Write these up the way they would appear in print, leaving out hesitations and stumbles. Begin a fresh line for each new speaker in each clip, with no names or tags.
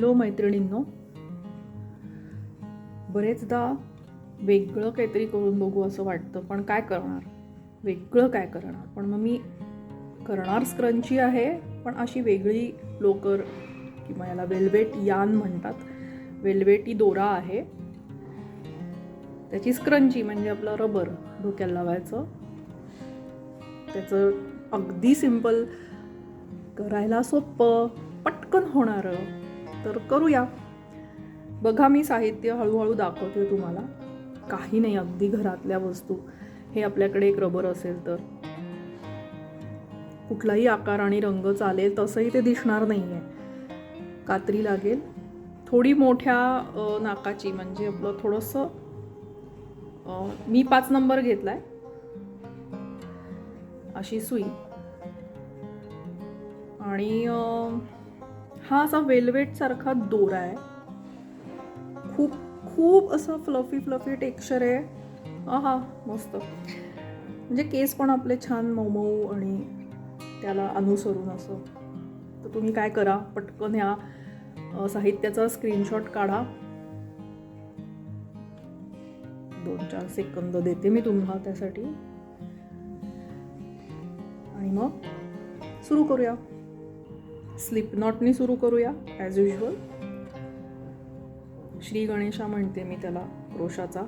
Hello मैत्रिणींनो, बरेचदा वेगळं काहीतरी करून बघू असं वाटतं, पण काय करणार, वेगळं काय करणार. पण मग मी करणार स्क्रंची आहे, पण अशी वेगळी लोकर किंवा याला वेल्वेट यान म्हणतात. वेल्वेटी दोरा आहे, त्याची स्क्रंची म्हणजे आपलं रबर डोक्याला लावायचं. त्याचं अगदी सिंपल, करायला सोपं, पटकन होणारं. तर करूया. बघा, मी साहित्य हळूहळू दाखवते तुम्हाला. काही नाही, अगदी घरातल्या वस्तू. हे आपल्याकडे एक रबर असेल तर कुठलाही आकार आणि रंग चालेल, तसंही ते दिसणार नाही आहे. कात्री लागेल, थोडी मोठ्या नाकाची, म्हणजे आपलं थोडंसं, मी 5 नंबर घेतलाय, अशी सुई. आणि हा असा वेल्वेट सारखा दोरा आहे. खूप खूप असं फ्लफी टेक्स्चर आहे. आहा, मस्त. म्हणजे केस पण आपले छान मऊ आणि त्याला अनुसरून असं. तर तुम्ही काय करा, पटकन ह्या साहित्याचा स्क्रीनशॉट काढा. 2-4 सेकंद देते मी तुम्हाला त्यासाठी, आणि मग सुरू करूया. स्लिप नॉटनी सुरू करूया ॲज युजल. श्री गणेशा म्हणते मी त्याला, क्रोशाचा.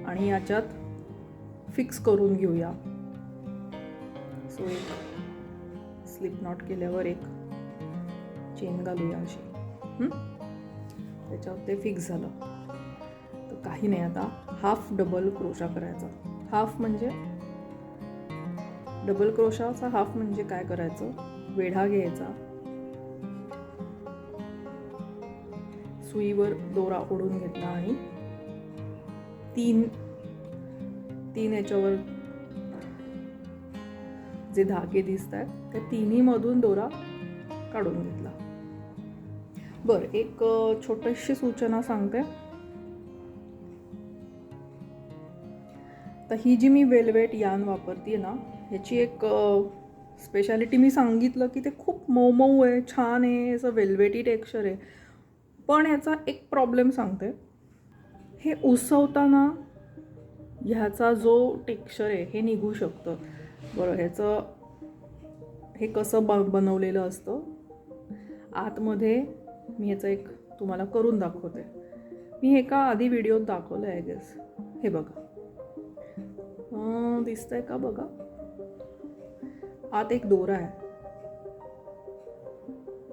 आणि याच्यात फिक्स करून घेऊया. सो एक स्लिप नॉट केल्यावर एक चेन घालूया अशी. त्याच्यावर ते फिक्स झालं. तर काही नाही, आता हाफ डबल क्रोशा करायचा. हाफ म्हणजे डबल क्रोशाचा हाफ म्हणजे काय करायचं, वेढा घ्यायचा, सुईवर दोरा ओढून घेतला आणि तीन याच्यावर जे धागे दिसत आहेत त्या तिन्ही मधून दोरा काढून घेतला. बरं, एक छोटीशी सूचना सांगते. तर ही जी मी वेल्वेट यान वापरते ना, ह्याची एक स्पेशालिटी मी सांगितलं की ते खूप मऊ आहे, छान आहे, असं वेल्वेटी टेक्स्चर आहे. पण ह्याचा एक प्रॉब्लेम सांगते. हे उसवताना ह्याचा जो टेक्स्चर आहे हे निघू शकतं. बरं, ह्याचं हे कसं बनवलेलं असतं आतमध्ये, मी ह्याचं एक तुम्हाला करून दाखवते. मी हे का आधी व्हिडिओत दाखवलं आहे गेस. हे बघा, दिसतंय का बघा, आत एक दोरा आहे,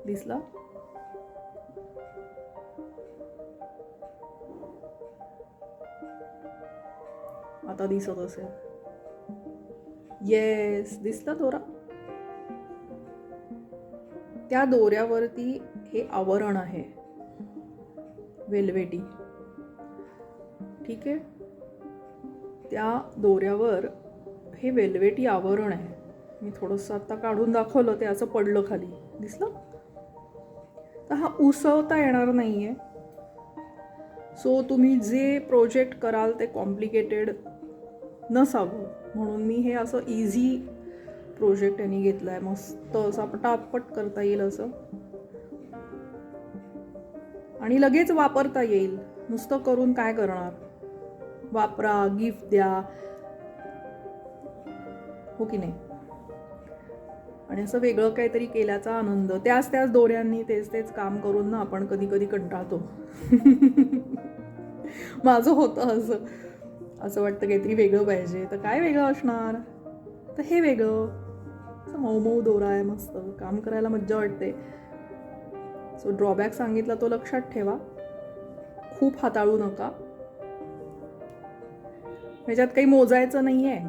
दिसला? आता दिसत असेल. येस, दिसला दोरा. त्या दोऱ्यावरती हे आवरण आहे वेल्वेटी, ठीक आहे. त्या दोऱ्यावर हे वेल्वेटी आवरण आहे. मी थोडंसं आता काढून दाखवलं, ते असं पडलं खाली, दिसलं? तर हा उसवता येणार नाही आहे. सो तुम्ही जे प्रोजेक्ट कराल ते कॉम्प्लिकेटेड नसावं म्हणून मी हे असं इझी प्रोजेक्ट यांनी घेतला आहे. मस्त असा पटापट करता येईल असं, आणि लगेच वापरता येईल. नुसतं करून काय करणार, वापरा, गिफ्ट द्या, हो की नाही. आणि असं वेगळं काहीतरी केल्याचा आनंद. त्याच दोऱ्यांनी तेच काम करून ना आपण कधी कधी कंटाळतो. माझं होतं असं वाटतं काहीतरी वेगळं पाहिजे. तर काय वेगळं असणार, तर हे वेगळं. असं मऊ दोरा आहे, मस्त काम करायला मज्जा वाटते. सो ड्रॉबॅक सांगितला तो लक्षात ठेवा, खूप हाताळू नका. ह्याच्यात काही मोजायचं नाही आहे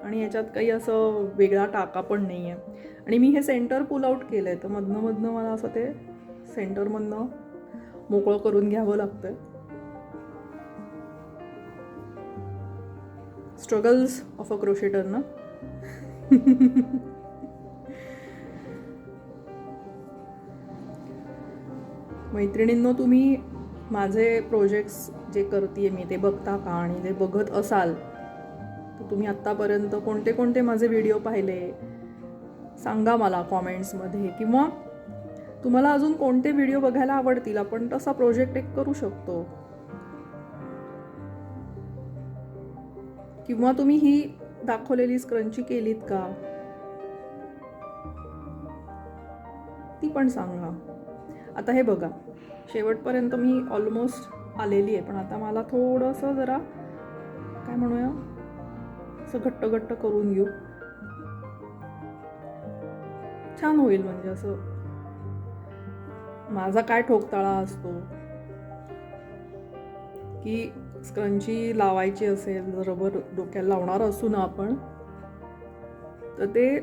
आणि ह्याच्यात काही असं वेगळा टाका पण नाही आहे. आणि मी हे सेंटर पुल आउट केलं आहे, तर मधनं मला असं ते सेंटरमधनं मोकळं करून घ्यावं लागतं. स्ट्रगल्स ऑफ अ क्रोशेटर ना. मैत्रिणींनो, तुम्ही माझे प्रोजेक्ट्स जे करते मी ते बघता का, आणि जे बघत असाल तर तुम्ही आत्तापर्यंत कोणते माझे व्हिडिओ पाहिले सांगा मला कॉमेंट्समध्ये. किंवा तुम्हाला अजून कोणते व्हिडिओ बघायला आवडतील, आपण तसा प्रोजेक्ट एक करू शकतो. किंवा तुम्ही ही दाखवलेली स्क्रंची केलीत का ती पण सांगा. आता हे बघा, शेवटपर्यंत मी ऑलमोस्ट आलेली आहे, पण आता मला थोडंसं जरा काय म्हणूया असं घट्ट घट्ट करून घेऊ. छान होईल. म्हणजे असं माझा काय ठोकताळा असतो की स्क्रंची लावायची असेल, रबर डोक्याला लावणार असू ना आपण, तर ते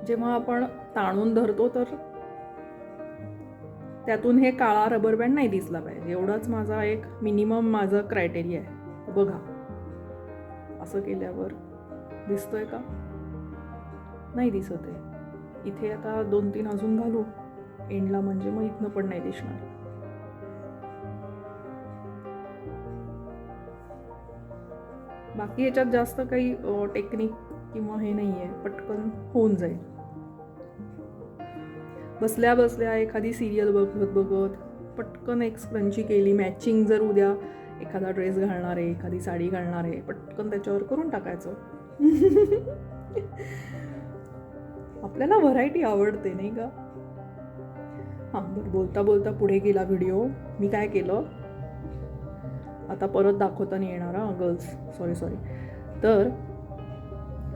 जेव्हा आपण ताणून धरतो तर त्यातून हे काळा रबर बँड नाही दिसला पाहिजे. एवढाच माझा एक मिनिमम माझा क्रायटेरिया आहे. बघा, असं केल्यावर दिसतोय का? नाही दिसत आहे. इथे आता 2-3 अजून घालू एंडला, म्हणजे मग इथनं पण नाही दिसणार. बाकी याच्यात जास्त काही टेक्निक किंवा हे नाही आहे, पटकन होऊन जाईल. बसल्या बसल्या एखादी सिरियल बघत बघत पटकन एक स्क्रंची केली. मॅचिंग जर उद्या एखादा ड्रेस घालणार आहे, एखादी साडी घालणार आहे, पटकन त्याच्यावर करून टाकायचं. आपल्याला व्हरायटी आवडते नाही का? हां, बरं, बोलता बोलता पुढे गेला व्हिडिओ. मी काय केलं आता परत दाखवता नाही येणार. Girls, sorry. तर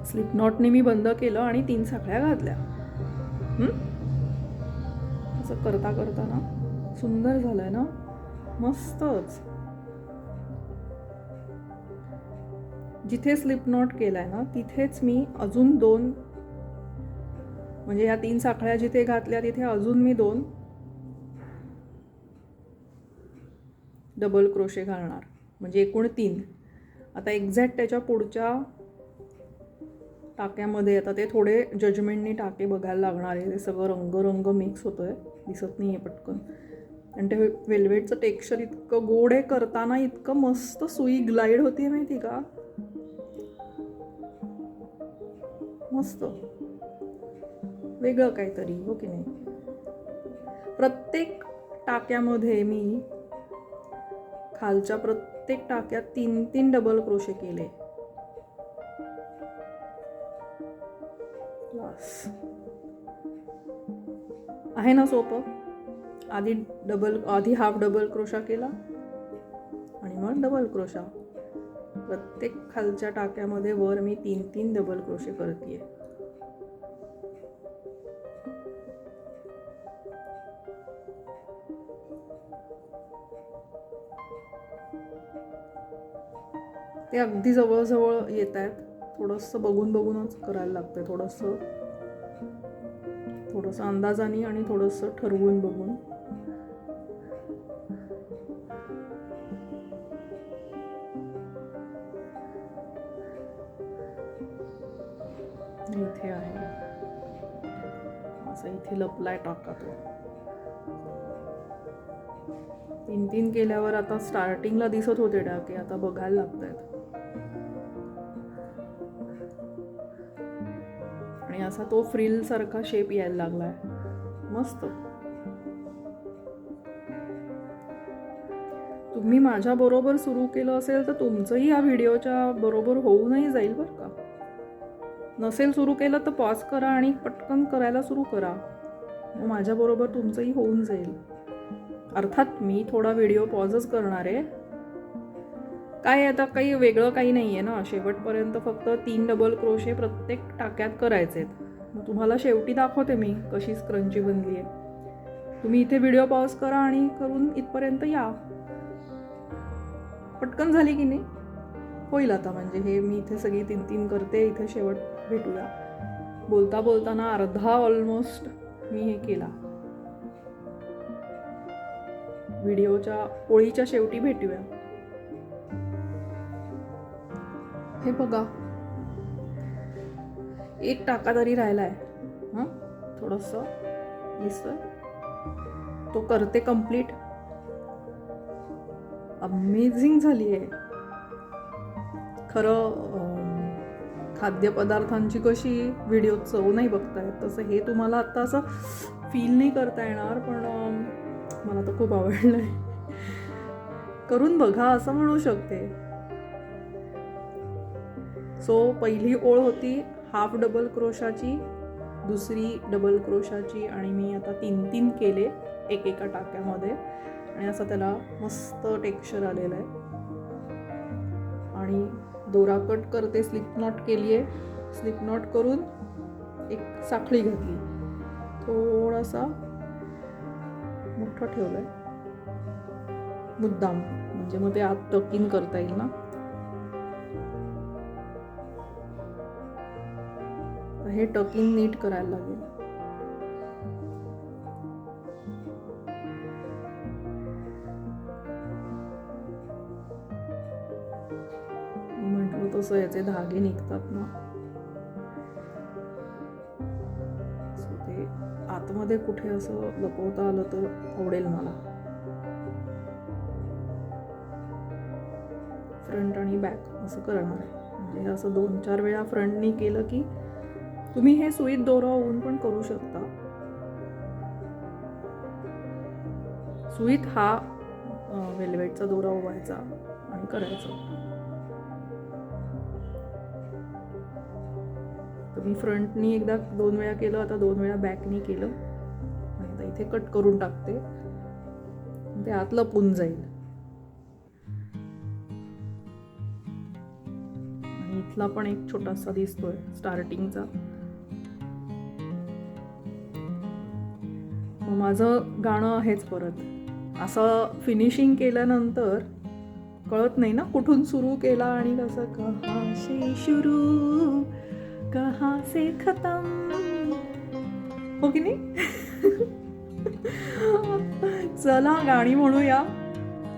स्लिप नॉटने मी बंद केलं आणि 3 साखळ्या घातल्या. असं करता करता ना सुंदर झालंय ना, मस्तच. जिथे स्लिप नॉट केलाय ना तिथेच मी अजून 2, म्हणजे या 3 साखळ्या जिथे घातल्या तिथे अजून मी 2 डबल क्रोशे घालणार, म्हणजे एकूण 3. आता एक्झॅक्ट त्याच्या पुढच्या टाक्यामध्ये आता ते थोडे जजमेंटनी टाके बघायला लागणार आहे. ते सगळं रंग मिक्स होतोय, दिसत नाही आहे पटकन. आणि ते वेल्वेटचं टेक्स्चर इतकं गोड आहे, करताना इतकं मस्त सुई ग्लाईड होती आहे माहिती का? मस्त वेगळं काहीतरी, हो की नाही? प्रत्येक टाक्यामध्ये मी खालच्या प्रत्येक टाक्यात 3-3 डबल क्रोशे केले. आहे ना सोपं? आधी हाफ डबल क्रोशा केला आणि मग डबल क्रोशा. प्रत्येक खालच्या टाक्यामध्ये वर मी 3-3 डबल क्रोशे करतेय. ते अगदी जवळजवळ येत आहेत. थोडंसं बघूनच करायला लागतं. थोडंसं अंदाजाने आणि थोडंसं ठरवून बघून. इथे आहे असं, इथे लपलाय टाका तो. 3-3 केल्यावर आता स्टार्टिंगला दिसत होते टाके, आता बघायला लागत आहेत. आणि असा तो फ्रिल सारखा शेप यायला लागलाय. मस्त. तुम्ही माझ्या बरोबर सुरू केलं असेल तर तुमचंही या व्हिडिओच्या बरोबर होऊनही जाईल बरं का. नसेल सुरू केलं तर पॉज करा आणि पटकन करायला सुरू करा. मग माझ्या बरोबर तुमचंही होऊन जाईल. अर्थात मी थोडा व्हिडिओ पॉजच करणार आहे. काय आता काही वेगळं काही नाही आहे ना. शेवटपर्यंत फक्त 3 डबल क्रोशे प्रत्येक टाक्यात करायचे. मग तुम्हाला शेवटी दाखवते मी कशी स्क्रंची बनली आहे. तुम्ही इथे व्हिडिओ पॉज करा आणि करून इथपर्यंत या. पटकन झाली की नाही? होईल आता. म्हणजे हे मी इथे सगळी 3-3 करते, इथे शेवट भेटूया. बोलता बोलताना अर्धा ऑलमोस्ट मी हे केला. व्हिडिओच्या ओळीच्या शेवटी भेटूया. हे बघा, एक टाका तरी राहिलाय. थोडंसं दिसतोय, तो करते कंप्लीट. अमेझिंग झाली आहे खरं. खाद्यपदार्थांची कशी व्हिडिओत चव नाही बघता येत, तसं हे तुम्हाला आत्ता असं फील नाही करता येणार. पण मला तर खूप आवडलं आहे. करून बघा असं म्हणू शकते. सो पहिली ओळ होती हाफ डबल क्रोशाची, दुसरी डबल क्रोशाची, आणि मी आता 3 केले एकेका टाक्यामध्ये, आणि असं त्याला मस्त टेक्स्चर आलेलं आहे. आणि दोरा कट करते, स्लिप नॉट केली आहे. स्लिप नॉट करून एक साखळी घातली, थोडासा मोठं ठेवलं आहे मुद्दाम, म्हणजे मग ते आत टक इन करता येईल ना. हे टक इन नीट करायला लागेल. म्हटलं तसं याचे धागे निघतात ना, ते आतमध्ये कुठे असं लपवता आलं तर आवडेल मला. फ्रंट आणि बॅक असं करणार आहे. म्हणजे असं 2-4 वेळा फ्रंटनी केलं की तुम्ही हे सुईत दोरा होऊन पण करू शकता. सुईत हा वेल्वेटचा दोरा ओवायचा आणि करायचं. तर मी फ्रंटनी एकदा 2 वेळा केलं, आता 2 वेळा बॅकनी केलं, आणि आता इथे कट करून टाकते, ते आत लपून जाईल. आणि इथला पण एक छोटासा दिसतोय स्टार्टिंगचा. माझं गाणं आहेच परत. असं फिनिशिंग केल्यानंतर कळत नाही ना कुठून सुरू केला आणि कसं. कहाँ से शुरू कहाँ से खतम, हो की नाही. चला गाणी म्हणूया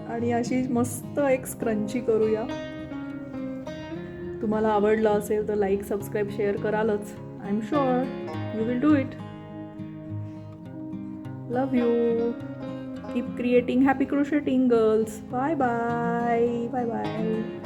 आणि अशी मस्त एक स्क्रंची करूया. तुम्हाला आवडलं असेल तर लाईक, सबस्क्राईब, शेअर करालच. I am sure you will do it. Love you. Keep creating happy crocheting, girls. Bye bye. Bye bye.